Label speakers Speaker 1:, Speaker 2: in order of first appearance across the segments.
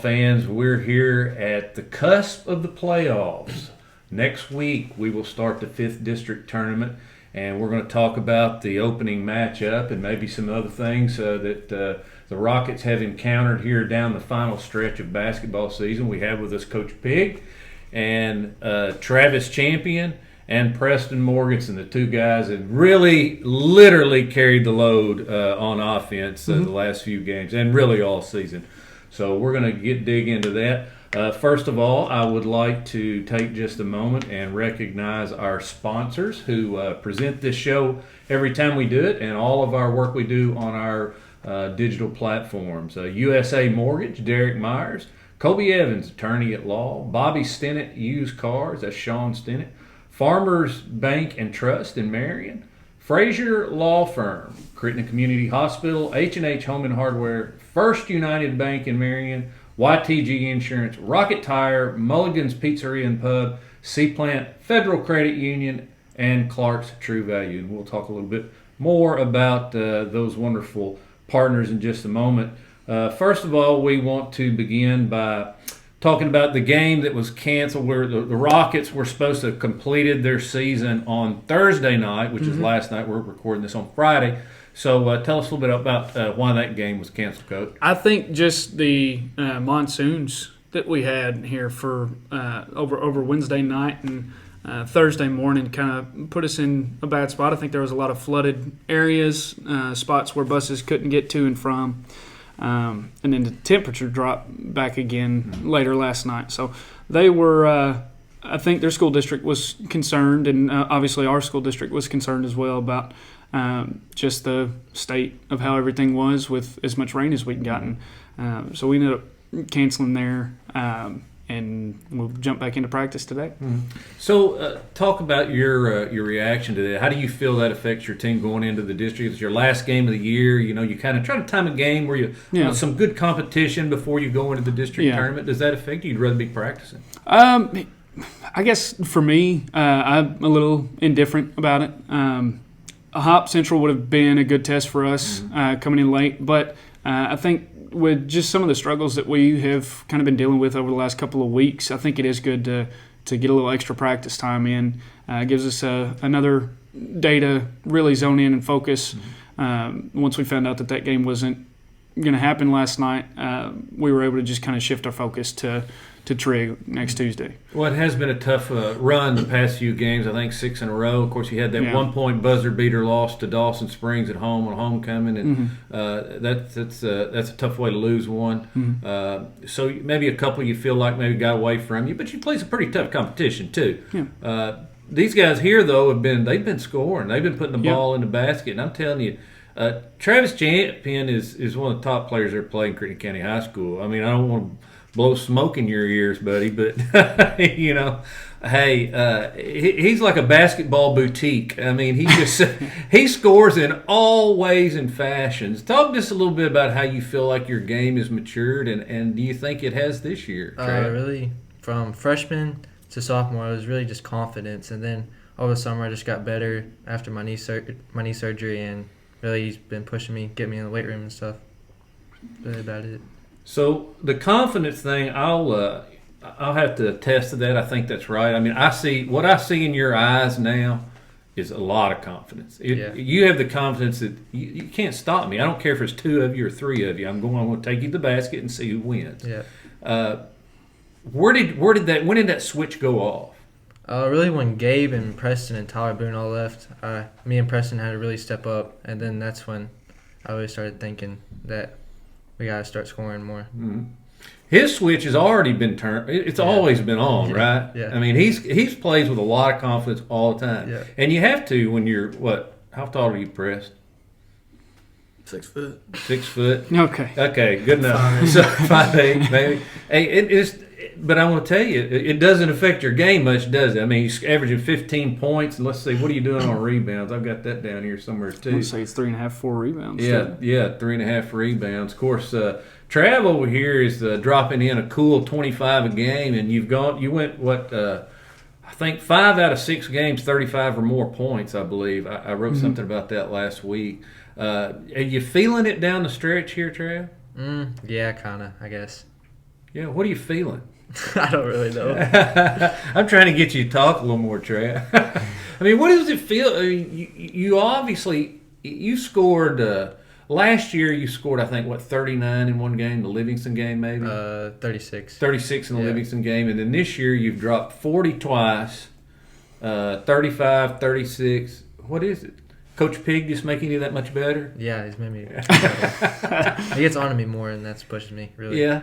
Speaker 1: fans. We're here at the cusp of the playoffs. Next week, we will start the 5th District tournament, and we're going to talk about the opening matchup and maybe some other things that the Rockets have encountered here down the final stretch of basketball season. We have with us Coach Pigg and Travis Champion and Preston Morgeson, the two guys that really, literally carried the load on offense the last few games and really all season. So we're going to dig into that. First of all, I would like to take just a moment and recognize our sponsors who present this show every time we do it and all of our work we do on our digital platforms. USA Mortgage, Derek Myers, Kobe Evans, attorney at law, Bobby Stennett, used cars, that's Sean Stennett, Farmers Bank and Trust in Marion, Frazier Law Firm, Crittenden Community Hospital, H&H Home and Hardware, First United Bank in Marion, YTG Insurance, Rocket Tire, Mulligan's Pizzeria and Pub, C-Plant, Federal Credit Union, and Clark's True Value. And we'll talk a little bit more about those wonderful partners in just a moment. First of all, we want to begin by talking about the game that was canceled where the Rockets were supposed to have completed their season on Thursday night, which is last night. We're recording this on Friday. So tell us a little bit about why that game was canceled, Coach.
Speaker 2: I think just the monsoons that we had here for over Wednesday night and Thursday morning kind of put us in a bad spot. I think there was a lot of flooded areas, spots where buses couldn't get to and from. And then the temperature dropped back again later last night. So they were, I think their school district was concerned, and obviously our school district was concerned as well about just the state of how everything was with as much rain as we'd gotten. So we ended up canceling there, and we'll jump back into practice today.
Speaker 1: So talk about your reaction to that. How do you feel that affects your team going into the district? It's your last game of the year. You know, you kind of try to time a game where you want some good competition before you go into the district tournament. Does that affect you? You'd rather be practicing?
Speaker 2: I guess for me, I'm a little indifferent about it. Hop Central would have been a good test for us coming in late, but I think with just some of the struggles that we have kind of been dealing with over the last couple of weeks, I think it is good to get a little extra practice time in. It gives us another day to really zone in and focus. Once we found out that game wasn't going to happen last night, we were able to just kind of shift our focus to Trigg next Tuesday.
Speaker 1: Well, it has been a tough run the past few games. I think 6 in a row. Of course, you had that 1-point buzzer beater loss to Dawson Springs at home on homecoming, and that's a tough way to lose one. So maybe a couple you feel like maybe got away from you, but you play some pretty tough competition too. These guys here though they've been scoring. They've been putting the ball in the basket, and I'm telling you. Travis Champion is one of the top players that play in Crittenden County High School. I mean, I don't want to blow smoke in your ears, buddy, but you know, hey, he's like a basketball boutique. I mean, he scores in all ways and fashions. Talk just a little bit about how you feel like your game is matured, and do you think it has this year?
Speaker 3: Really, from freshman to sophomore, it was really just confidence, and then over the summer I just got better after my knee surgery, and really he's been pushing me, get me in the weight room and stuff. Really about it.
Speaker 1: So the confidence thing, I'll have to attest to that. I think that's right. I mean, what I see in your eyes now is a lot of confidence. You have the confidence that you can't stop me. I don't care if it's 2 of you or 3 of you. I'm going to take you to the basket and see who wins. When did that switch go off?
Speaker 3: Really when Gabe and Preston and Tyler Boone all left, me and Preston had to really step up, and then that's when I really started thinking that we got to start scoring more.
Speaker 1: His switch has already been turned. It's always been on, right?
Speaker 3: Yeah.
Speaker 1: I mean, he's plays with a lot of confidence all the time.
Speaker 3: Yeah.
Speaker 1: And you have to when you're, how tall are you, Prest?
Speaker 4: 6 foot.
Speaker 1: 6 foot?
Speaker 2: Okay,
Speaker 1: good enough. So 5'8", maybe. Hey, but I want to tell you, it doesn't affect your game much, does it? I mean, he's averaging 15 points, and let's see, what are you doing on rebounds? I've got that down here somewhere too.
Speaker 2: I'd say it's 3.5, 4 rebounds.
Speaker 1: Yeah, 3.5 rebounds. Of course, Trav over here is dropping in a cool 25 a game, and you went I think 5 out of 6 games, 35 or more points, I believe. I wrote something about that last week. Are you feeling it down the stretch here, Trav?
Speaker 3: Yeah, kind of, I guess.
Speaker 1: Yeah, what are you feeling?
Speaker 3: I don't really know.
Speaker 1: I'm trying to get you to talk a little more, Trey. I mean, what does it feel? I mean, you obviously you scored last year. You scored, I think, 39 in one game, the Livingston game, maybe
Speaker 3: 36.
Speaker 1: 36 in the Livingston game, and then this year you've dropped 40 twice, 35, 36. What is it? Coach Pigg just making you that much better?
Speaker 3: Yeah, he's made me better. He gets on to me more, and that's pushing me, really.
Speaker 1: Yeah,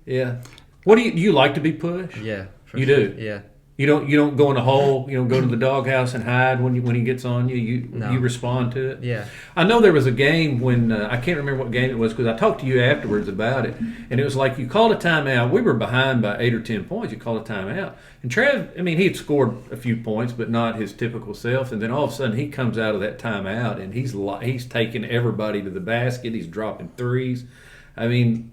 Speaker 1: yeah. What do you like to be pushed?
Speaker 3: Yeah.
Speaker 1: You
Speaker 3: sure.
Speaker 1: do?
Speaker 3: Yeah.
Speaker 1: You don't go in the hole. You don't go to the doghouse and hide when he gets on you.
Speaker 3: No.
Speaker 1: You respond to it.
Speaker 3: Yeah.
Speaker 1: I know there was a game when I can't remember what game it was because I talked to you afterwards about it, and it was like you called a timeout. We were behind by 8 or 10 points. You called a timeout, and Trev. I mean, he had scored a few points, but not his typical self. And then all of a sudden, he comes out of that timeout, and he's taking everybody to the basket. He's dropping threes. I mean.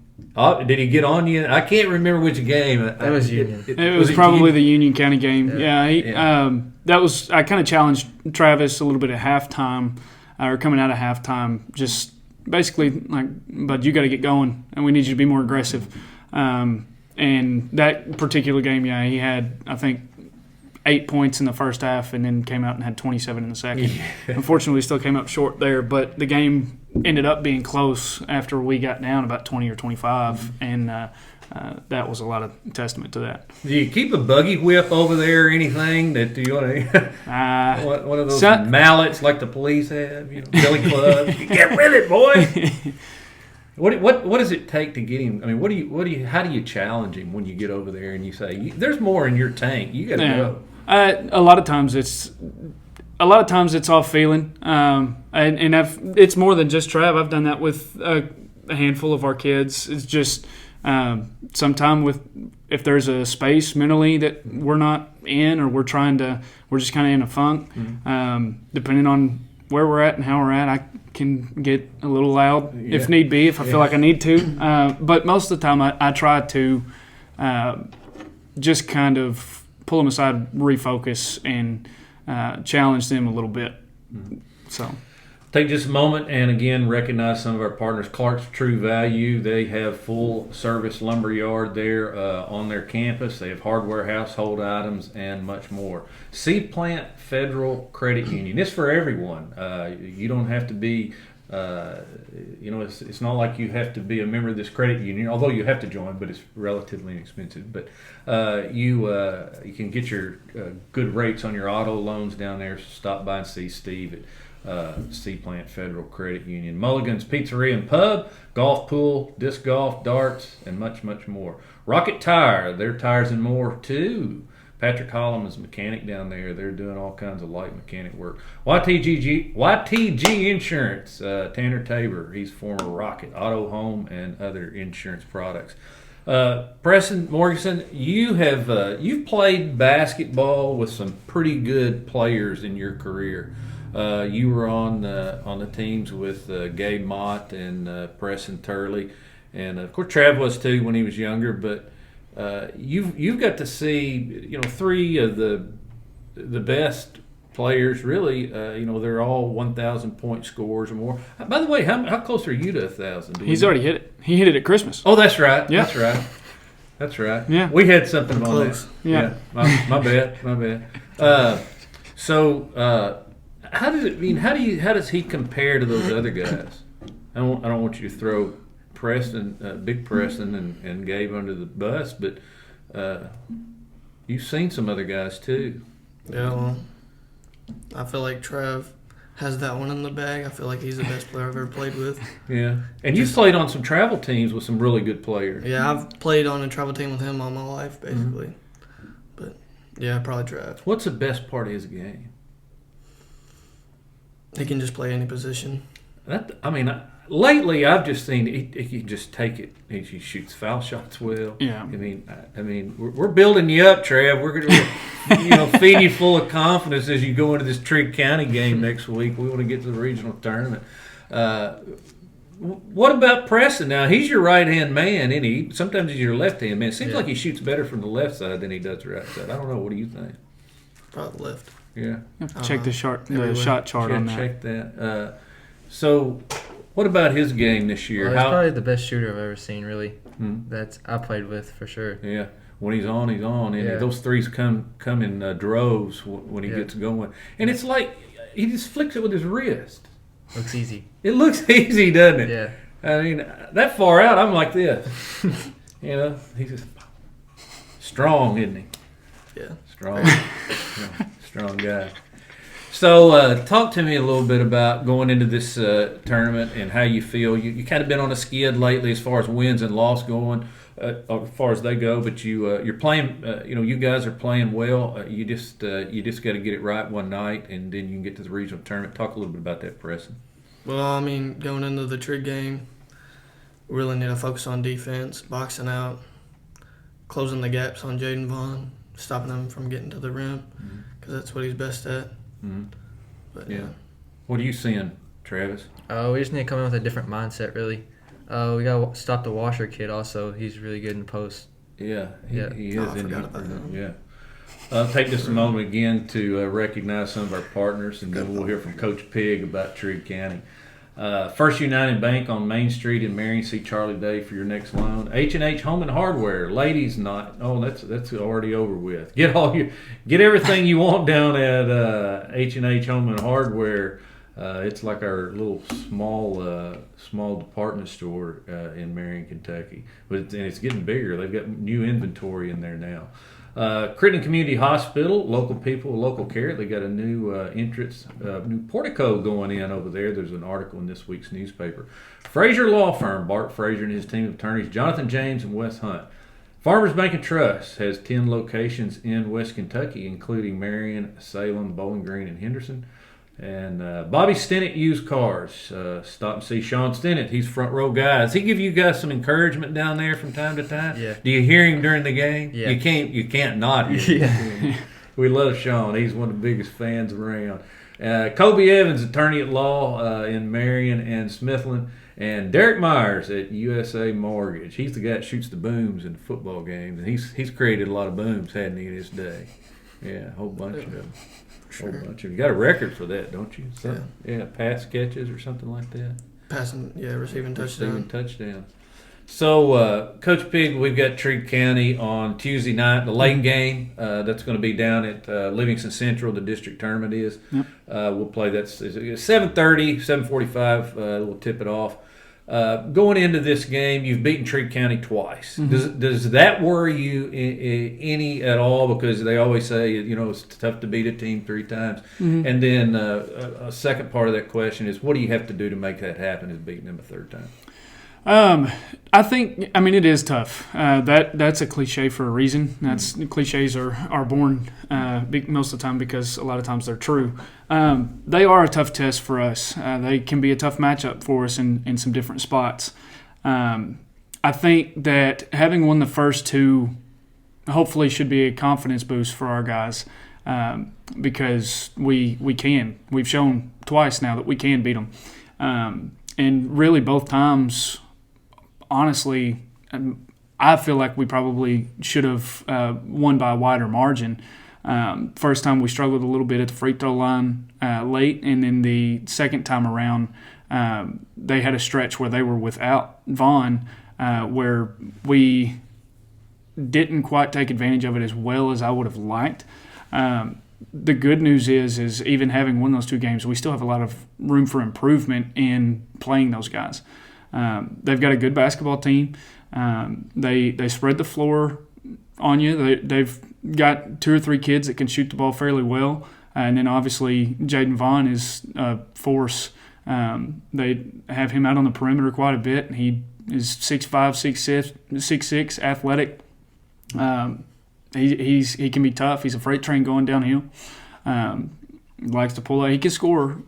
Speaker 1: Did he get on you? I can't remember which game.
Speaker 3: That was Union.
Speaker 2: It was probably the Union County game. That was. I kind of challenged Travis a little bit at halftime, or coming out of halftime. Just basically like, but you got to get going, and we need you to be more aggressive. And that particular game, he had I think 8 points in the first half, and then came out and had 27 in the second.
Speaker 1: Yeah.
Speaker 2: Unfortunately, still came up short there, but the game ended up being close after we got down about 20 or 25, and that was a lot of testament to that.
Speaker 1: Do you keep a buggy whip over there or anything? Do you want to one of those mallets like the police have? Billy clubs. Get with it, boy. What does it take to get him? I mean, how do you challenge him when you get over there and you say there's more in your tank? You got to go.
Speaker 2: A lot of times it's all feeling, and it's more than just Trav. I've done that with a handful of our kids. It's just sometime if there's a space mentally that we're not in, or we're just kind of in a funk. Depending on where we're at and how we're at, I can get a little loud if need be, if I feel like I need to. But most of the time, I try to just kind of pull them aside, refocus, and challenge them a little bit. So,
Speaker 1: take just a moment and again recognize some of our partners. Clark's True Value. They have full service lumber yard there on their campus. They have hardware, household items, and much more. Seed Plant Federal Credit Union. It's for everyone. You don't have to be. It's not like you have to be a member of this credit union, although you have to join, but it's relatively inexpensive. But you can get your good rates on your auto loans down there. So stop by and see Steve at Seed Plant Federal Credit Union. Mulligan's Pizzeria and Pub, golf pool, disc golf, darts, and much, much more. Rocket Tire, their tires and more too. Patrick Hollum is a mechanic down there. They're doing all kinds of light mechanic work. YTG Insurance, Tanner Tabor. He's former Rocket Auto, Home, and other insurance products. Preston Morgeson, you've played basketball with some pretty good players in your career. You were on the teams with Gabe Mott and Preston Turley, and of course Trav was too when he was younger, but. You've got to see three of the best players really. They're all 1,000 point scorers or more. By the way, how close are you to 1,000?
Speaker 2: He's already hit it. He hit it at Christmas.
Speaker 1: Oh, that's right.
Speaker 2: Yeah.
Speaker 1: That's right.
Speaker 2: Yeah,
Speaker 1: we had something on
Speaker 4: close.
Speaker 1: that.
Speaker 2: Yeah.
Speaker 1: My bad. How does he compare to those other guys? I don't want you to throw Preston, Big Preston, and Gabe under the bus, but you've seen some other guys too.
Speaker 4: Yeah, well, I feel like Trev has that one in the bag. I feel like he's the best player I've ever played with.
Speaker 1: Yeah, and you've played on some travel teams with some really good players.
Speaker 4: Yeah, I've played on a travel team with him all my life, basically. But yeah, probably Trev.
Speaker 1: What's the best part of his game?
Speaker 4: He can just play any position.
Speaker 1: Lately, I've just seen he can just take it. He shoots foul shots well.
Speaker 2: Yeah.
Speaker 1: I mean, we're building you up, Trev. We're going to, feed you full of confidence as you go into this Trigg County game next week. We want to get to the regional tournament. What about Preston? Now he's your right hand man, isn't he? Sometimes he's your left hand man. It seems like he shoots better from the left side than he does the right side. I don't know. What do you think?
Speaker 4: Probably left.
Speaker 1: Yeah.
Speaker 2: Check the shot chart on that.
Speaker 1: Check that. So, What about his game this year?
Speaker 3: Well, he's probably the best shooter I've ever seen, really. That I played with for sure.
Speaker 1: Yeah. When he's on, he's on. And those threes come in droves when he gets going. And it's like he just flicks it with his wrist.
Speaker 3: Looks easy.
Speaker 1: It looks easy, doesn't it?
Speaker 3: Yeah.
Speaker 1: I mean, that far out, I'm like this. He's just strong, isn't he?
Speaker 4: Yeah.
Speaker 1: Strong guy. So talk to me a little bit about going into this tournament and how you feel. You kind of been on a skid lately as far as wins and loss going, as far as they go. But you're playing. You guys are playing well. You just got to get it right one night, and then you can get to the regional tournament. Talk a little bit about that, Preston.
Speaker 4: Well, I mean, going into the Trigg game, we really need to focus on defense, boxing out, closing the gaps on Jaden Vaughn, stopping him from getting to the rim, because that's what he's best at. But,
Speaker 1: What are you seeing, Travis?
Speaker 3: We just need to come in with a different mindset, really. We got to stop the Washer kid also. He's really good in the post.
Speaker 1: Yeah, he is.
Speaker 4: I forgot about him.
Speaker 1: Yeah. I'll take just a moment again to recognize some of our partners, and then we'll hear from Coach Pigg about Trigg County. First United Bank on Main Street in Marion. See Charlie Day for your next loan. H&H Home and Hardware. Ladies night. Oh, that's already over with. Get everything you want down at H&H Home and Hardware. It's like our little small department store in Marion, Kentucky. But it's getting bigger. They've got new inventory in there now. Crittenden Community Hospital, local people, local care. They got a new new portico going in over there. There's an article in this week's newspaper. Frazier Law Firm, Bart Frazier and his team of attorneys, Jonathan James and Wes Hunt. Farmers Bank and Trust has 10 locations in West Kentucky, including Marion, Salem, Bowling Green, and Henderson. And Bobby Stinnett Used Cars. Stop and see Sean Stinnett. He's front row guy. Does he give you guys some encouragement down there from time to time?
Speaker 3: Yeah.
Speaker 1: Do you hear him during the game?
Speaker 3: Yeah.
Speaker 1: You can't not hear him.
Speaker 3: Yeah.
Speaker 1: We love Sean. He's one of the biggest fans around. Kobe Evans, attorney at law in Marion and Smithland. And Derek Myers at USA Mortgage. He's the guy that shoots the booms in the football games. And he's created a lot of booms, hadn't he, in his day? Yeah, a whole bunch of them.
Speaker 4: Sure.
Speaker 1: You got a record for that, don't you?
Speaker 4: Yeah.
Speaker 1: Pass catches or something like that.
Speaker 4: Receiving touchdown.
Speaker 1: So, Coach Pigg, we've got Trigg County on Tuesday night, the late game. That's going to be down at Livingston Central. The district tournament is.
Speaker 2: Yep.
Speaker 1: We'll play that 7:30, 7:45. We'll tip it off. Going into this game, you've beaten Trigg County twice. Does that worry you any at all? Because they always say, it's tough to beat a team 3 times. And then a second part of that question is, what do you have to do to make that happen, is beating them a 3rd time?
Speaker 2: I think, it is tough. That's a cliche for a reason. Cliches are born most of the time because a lot of times they're true. They are a tough test for us. They can be a tough matchup for us in some different spots. I think that having won the first 2 hopefully should be a confidence boost for our guys because we can. We've shown twice now that we can beat them. And really both times, honestly, I feel like we probably should have won by a wider margin. First time we struggled a little bit at the free throw line late, and then the second time around they had a stretch where they were without Vaughn where we didn't quite take advantage of it as well as I would have liked. The good news is even having won those 2 games, we still have a lot of room for improvement in playing those guys. They've got a good basketball team. They spread the floor on you. They've got 2 or 3 kids that can shoot the ball fairly well. And then obviously Jaden Vaughn is a force. They have him out on the perimeter quite a bit. He is 6'5", 6'6", athletic. He can be tough. He's a freight train going downhill. Likes to pull out. He can score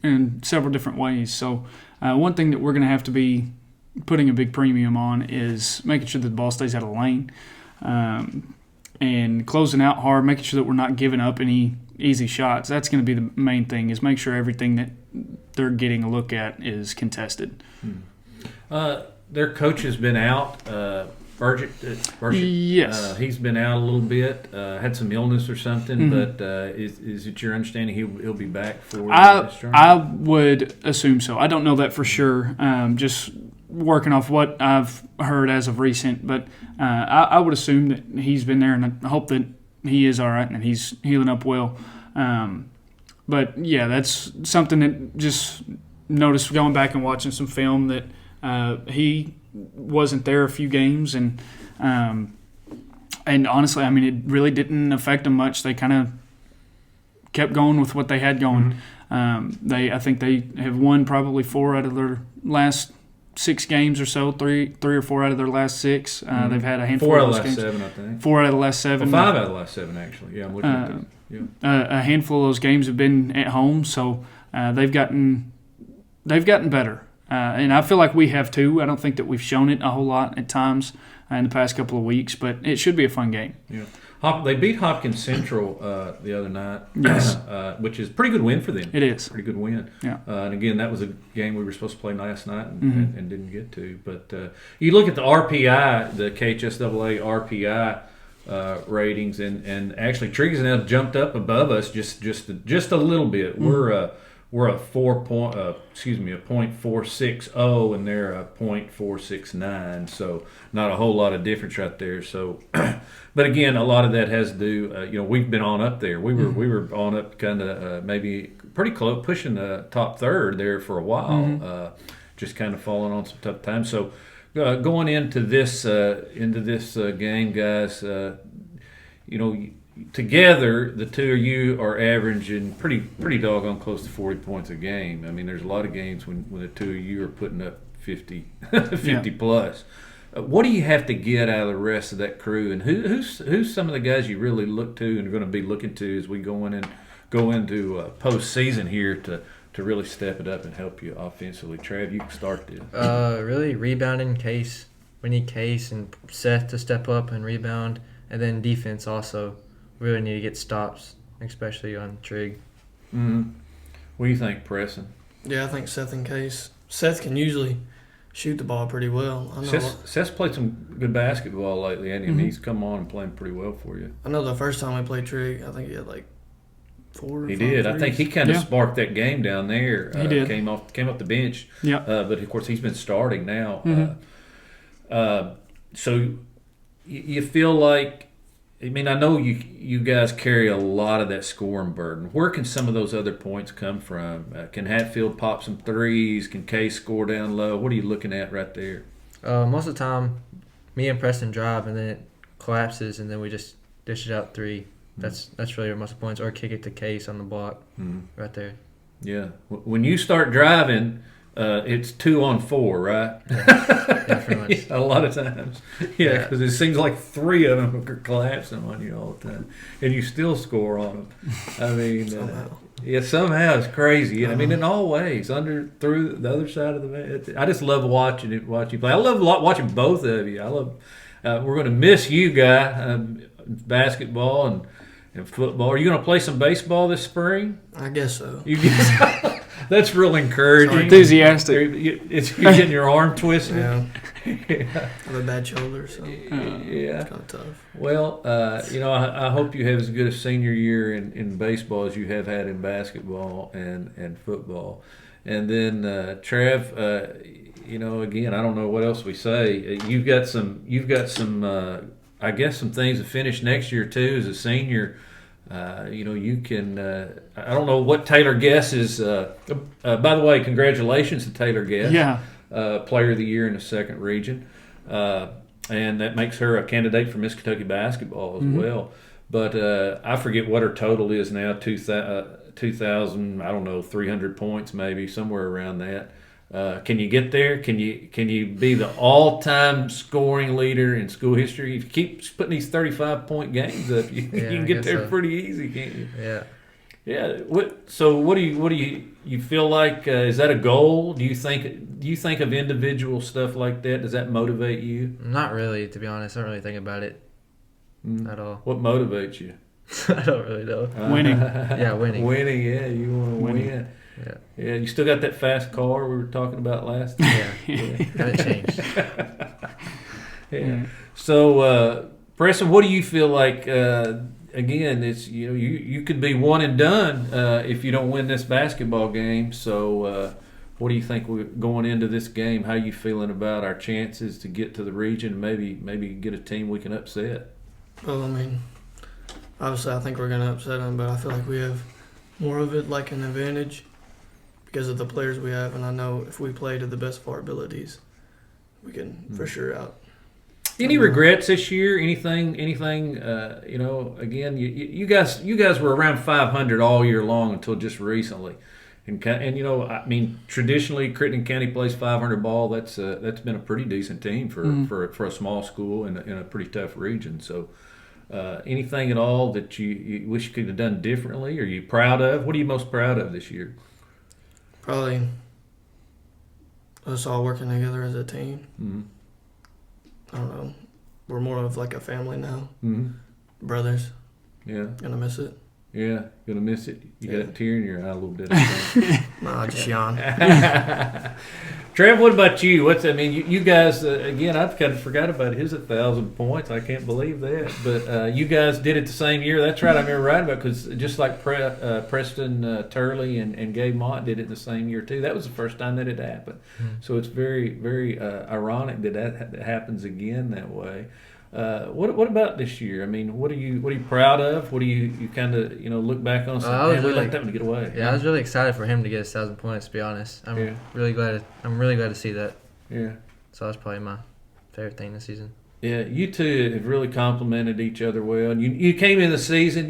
Speaker 2: in several different ways. So one thing that we're going to have to be putting a big premium on is making sure that the ball stays out of the lane and closing out hard, making sure that we're not giving up any easy shots. That's going to be the main thing, is make sure everything that they're getting a look at is contested.
Speaker 1: Their coach has been out
Speaker 2: Yes.
Speaker 1: He's been out a little bit, had some illness or something, but is it your understanding he'll be back for this tournament?
Speaker 2: I would assume so. I don't know that for sure. Just working off what I've heard as of recent, but I would assume that he's been there, and I hope that he is all right and he's healing up well. But yeah, that's something that just noticed going back and watching some film that he wasn't there a few games, and honestly, I mean, it really didn't affect them much. They kind of kept going with what they had going. I think they have won probably 4 out of their last 6 games or so, 3 or 4 out of their last 6. They've had a handful
Speaker 1: 4
Speaker 2: of
Speaker 1: out
Speaker 2: those
Speaker 1: of the last
Speaker 2: games.
Speaker 1: 7, I think.
Speaker 2: 4 out of the last 7.
Speaker 1: Well, 5 out of the last 7, actually. Yeah, I'm looking at this. Yeah.
Speaker 2: A handful of those games have been at home, so they've gotten better, and I feel like we have too. I don't think that we've shown it a whole lot at times in the past couple of weeks, but it should be a fun game.
Speaker 1: Yeah, they beat Hopkins Central the other night,
Speaker 2: yes,
Speaker 1: which is a pretty good win for them.
Speaker 2: It is
Speaker 1: pretty good win.
Speaker 2: Yeah,
Speaker 1: and again, that was a game we were supposed to play last night and didn't get to. But you look at the RPI, the KHSAA RPI. Ratings and actually Trigg has now jumped up above us just a little bit. We're a 0.460 and they're a 0.469, so not a whole lot of difference right there. So, but again, a lot of that has to do. We've been on up there. We were on up kind of maybe pretty close, pushing the top third there for a while. Just kind of falling on some tough times. So. Going into this game, guys, together the two of you are averaging pretty doggone close to 40 points a game. I mean, there's a lot of games when the two of you are putting up 50 plus. What do you have to get out of the rest of that crew, and who's some of the guys you really look to and are going to be looking to as we go into postseason here to really step it up and help you offensively? Trav, you can start this.
Speaker 3: Really rebounding Case. We need Case and Seth to step up and rebound. And then defense also. We really need to get stops, especially on Trigg.
Speaker 1: Mm-hmm. What do you think, Preston?
Speaker 4: Yeah, I think Seth and Case. Seth can usually shoot the ball pretty well.
Speaker 1: Seth's played some good basketball lately, and he's come on and playing pretty well for you.
Speaker 4: I know the first time we played Trigg, I think he had like 4 or 5
Speaker 1: He did.
Speaker 4: threes.
Speaker 1: I think he kind of sparked that game down there.
Speaker 2: He did.
Speaker 1: Came off the bench.
Speaker 2: Yeah.
Speaker 1: But of course he's been starting now. So you feel like, I mean, I know you guys carry a lot of that scoring burden. Where can some of those other points come from? Can Hatfield pop some threes? Can Case score down low? What are you looking at right there?
Speaker 3: Most of the time, me and Preston drive, and then it collapses, and then we just dish it out 3. That's really our most of the points, or kick it to Case on the block right there.
Speaker 1: Yeah. When you start driving, it's 2 on 4, right?
Speaker 3: Yeah, pretty much.
Speaker 1: Yeah, a lot of times. Yeah, because it seems like 3 of them are collapsing on you all the time, and you still score on them. I mean, somehow it's crazy. I mean, in all ways, through the other side of the net. I just love watch you play. I love watching both of you. I love. We're going to miss you, guy. Basketball and football. Are you going to play some baseball this spring?
Speaker 4: I guess so.
Speaker 1: That's real encouraging.
Speaker 2: Enthusiastic.
Speaker 1: You're getting your arm twisted.
Speaker 4: Yeah. I have a bad shoulder, so
Speaker 1: yeah,
Speaker 4: it's kind of tough.
Speaker 1: Well, I hope you have as good a senior year in baseball as you have had in basketball and football. And then Trav, again, I don't know what else we say. You've got some. I guess some things to finish next year too as a senior. You can. I don't know what Taylor Guess is. By the way, congratulations to Taylor Guess.
Speaker 2: Yeah.
Speaker 1: Player of the Year in the 2nd region, and that makes her a candidate for Miss Kentucky basketball as well. But I forget what her total is now. 2,000. I don't know, 300 points maybe, somewhere around that. Can you get there? Can you be the all-time scoring leader in school history? If you keep putting these 35-point games up, you can get there pretty easy, can't you?
Speaker 3: Yeah.
Speaker 1: Yeah. What do you feel like? Is that a goal? Do you think of individual stuff like that? Does that motivate you?
Speaker 3: Not really, to be honest. I don't really think about it at all.
Speaker 1: What motivates you?
Speaker 3: I don't really know.
Speaker 2: Winning.
Speaker 3: Yeah, winning.
Speaker 1: Winning. Yeah, you want to win.
Speaker 3: Yeah.
Speaker 1: Yeah, you still got that fast car we were talking about last time?
Speaker 3: Yeah. Haven't changed.
Speaker 1: Yeah. So, Preston, what do you feel like? Again, it's you could be one and done if you don't win this basketball game. So, what do you think we're going into this game? How are you feeling about our chances to get to the region? Maybe get a team we can upset.
Speaker 4: Well, I mean, obviously I think we're going to upset them, but I feel like we have more of it like an advantage because of the players we have, and I know if we play to the best of our abilities, we can for sure out.
Speaker 1: Any regrets this year? Anything? Again, you guys were around 500 all year long until just recently. And I mean, traditionally, Crittenden County plays 500 ball. That's been a pretty decent team for a small school in a pretty tough region. So, anything at all that you wish you could have done differently? Or are you proud of? What are you most proud of this year?
Speaker 4: Probably us all working together as a team.
Speaker 1: Mm-hmm.
Speaker 4: I don't know. We're more of like a family now.
Speaker 1: Mm-hmm.
Speaker 4: Brothers.
Speaker 1: Yeah.
Speaker 4: Gonna miss it.
Speaker 1: Yeah, gonna miss it. You got a tear in your eye a little bit.
Speaker 4: Nah, just yawn.
Speaker 1: Trev, what about you? You guys, again, I've kind of forgot about his 1,000 points. I can't believe that. But you guys did it the same year. That's right. I remember writing about it because just like Preston Turley and Gabe Mott did it the same year, too. That was the first time that it happened. Mm-hmm. So it's very, very ironic that happens again that way. What about this year? I mean, what are you proud of? What do you kind of look back on? And say, we let that one get away.
Speaker 3: Yeah, I was really excited for him to get his 1,000 points. To be honest, I'm really glad to see that. Yeah. So that's probably my favorite thing this season.
Speaker 1: Yeah, you two have really complimented each other well. And you came in the season,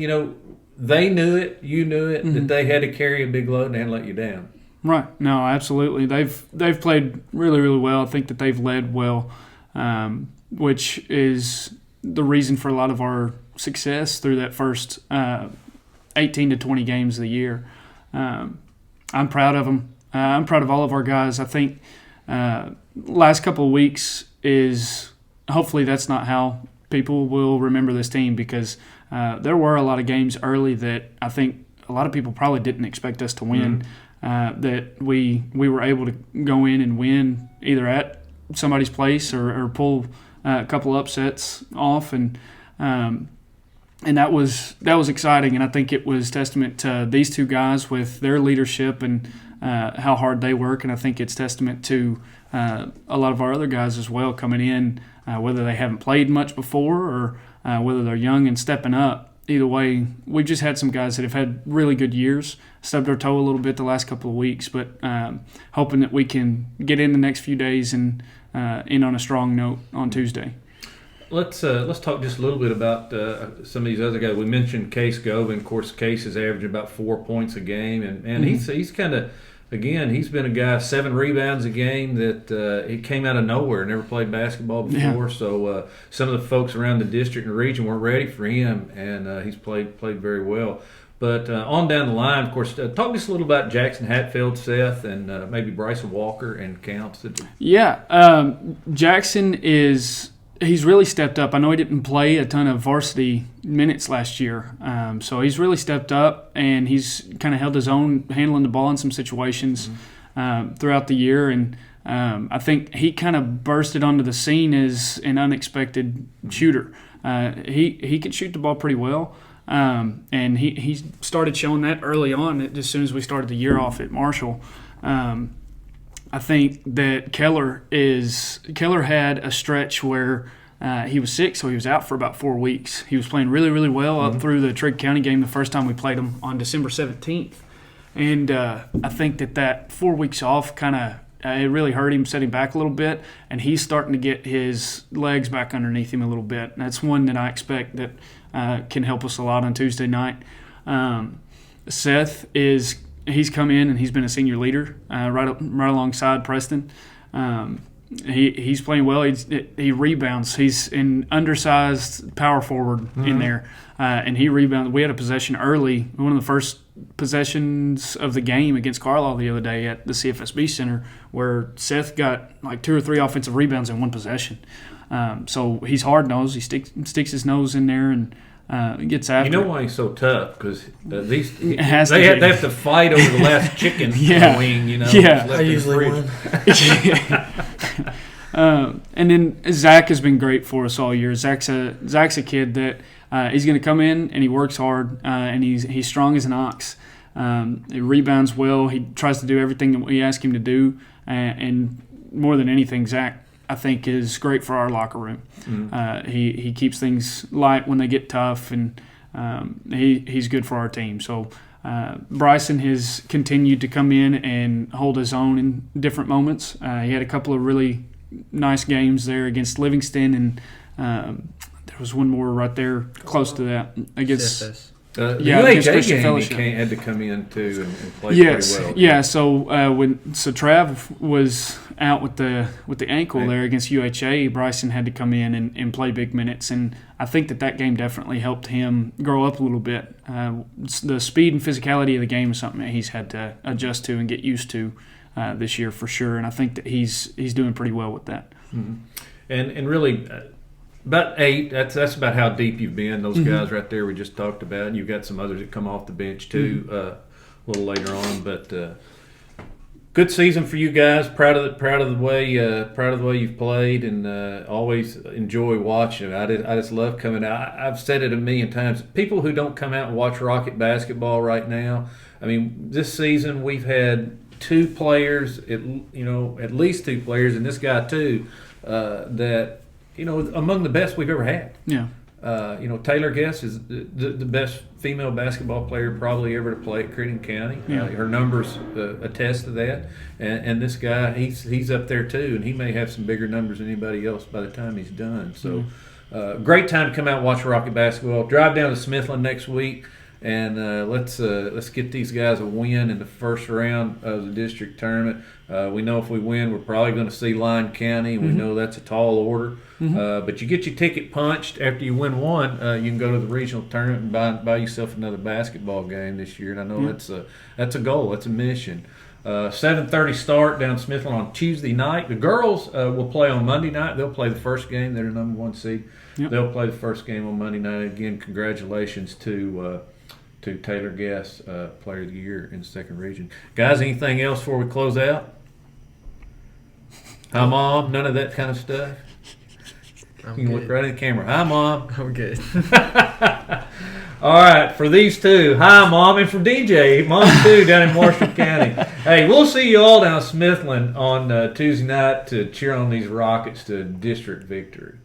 Speaker 1: they knew it, you knew it, that they had to carry a big load and they hadn't let you down.
Speaker 2: Right. No, absolutely. They've played really, really well. I think that they've led well. Which is the reason for a lot of our success through that first 18 to 20 games of the year. I'm proud of them. I'm proud of all of our guys. I think last couple of weeks is hopefully that's not how people will remember this team because there were a lot of games early that I think a lot of people probably didn't expect us to win, that we were able to go in and win either at somebody's place or pull a couple upsets off, and that was exciting. And I think it was testament to these two guys with their leadership and how hard they work. And I think it's testament to a lot of our other guys as well coming in, whether they haven't played much before or whether they're young and stepping up. Either way, we've just had some guys that have had really good years, stubbed our toe a little bit the last couple of weeks, but hoping that we can get in the next few days and end on a strong note on Tuesday.
Speaker 1: Let's talk just a little bit about some of these other guys. We mentioned Case Govin. Of course, Case is averaging about 4 points a game, and he's kind of, again, he's been a guy 7 rebounds a game that he came out of nowhere, never played basketball before. Yeah. So some of the folks around the district and the region weren't ready for him, and he's played very well. But on down the line, of course, talk just a little about Jackson Hatfield, Seth, and maybe Bryson Walker and Counts.
Speaker 2: Yeah, Jackson he's really stepped up. I know he didn't play a ton of varsity minutes last year, so he's really stepped up, and he's kind of held his own handling the ball in some situations throughout the year. And I think he kind of bursted onto the scene as an unexpected shooter. He could shoot the ball pretty well. And he started showing that early on as soon as we started the year off at Marshall. I think that Keller had a stretch where he was sick, so he was out for about 4 weeks. He was playing really, really well up through the Trigg County game the first time we played him on December 17th. And I think that 4 weeks off kind of it really hurt him, set him back a little bit, and he's starting to get his legs back underneath him a little bit. And that's one that I expect that can help us a lot on Tuesday night. Seth he's come in and he's been a senior leader right alongside Preston. He's playing well. He rebounds. He's an undersized power forward in there, and he rebounded. We had a possession early, one of the first possessions of the game against Carlisle the other day at the CFSB Center, where Seth got like 2 or 3 offensive rebounds in one possession. So he's hard-nosed. He sticks his nose in there and gets after.
Speaker 1: You know why he's so tough? Because they have to fight over the last chicken wing.
Speaker 2: Yeah,
Speaker 4: I usually win.
Speaker 2: And then Zach has been great for us all year. Zach's a kid that he's going to come in and he works hard and he's strong as an ox. He rebounds well. He tries to do everything that we ask him to do. And more than anything, Zach, I think, is great for our locker room. Mm-hmm. He keeps things light when they get tough, and he's good for our team. So Bryson has continued to come in and hold his own in different moments. He had a couple of really nice games there against Livingston, and there was one more right there close to that against.
Speaker 1: The UHA game he had to come in too and play pretty well.
Speaker 2: Yeah. So Trav was out with the ankle there against UHA. Bryson had to come in and play big minutes, and I think that game definitely helped him grow up a little bit. The speed and physicality of the game is something that he's had to adjust to and get used to this year for sure. And I think that he's doing pretty well with that.
Speaker 1: Mm-hmm. And really. About 8. That's about how deep you've been. Those guys right there we just talked about. And you've got some others that come off the bench too a little later on. But good season for you guys. Proud of the way you've played, and always enjoy watching it. I just love coming out. I've said it a million times. People who don't come out and watch Rocket basketball right now. I mean, this season we've had 2 players, at least 2 players, and this guy too, that. Among the best we've ever had.
Speaker 2: Yeah.
Speaker 1: Taylor Guess is the best female basketball player probably ever to play at Crittenden County.
Speaker 2: Yeah.
Speaker 1: Her numbers attest to that. And this guy, he's up there too, and he may have some bigger numbers than anybody else by the time he's done. So, great time to come out and watch Rocket basketball. Drive down to Smithland next week, and let's get these guys a win in the first round of the district tournament. We know if we win, we're probably going to see Lyon County. We know that's a tall order. But you get your ticket punched after you win one. You can go to the regional tournament and buy yourself another basketball game this year. And I know that's a goal. That's a mission. 7:30 start down Smithland on Tuesday night. The girls will play on Monday night. They'll play the first game. They're the number 1 seed. Yep. They'll play the first game on Monday night. Again, congratulations to Taylor Guess, Player of the Year in the second region. Guys, anything else before we close out? Hi, Mom. None of that kind of stuff. You can look right in the camera. Hi, Mom.
Speaker 3: I'm good.
Speaker 1: All right, for these 2, hi, Mom, and for DJ, Mom, too, down in Marshall County. Hey, we'll see you all down in Smithland on Tuesday night to cheer on these Rockets to district victory.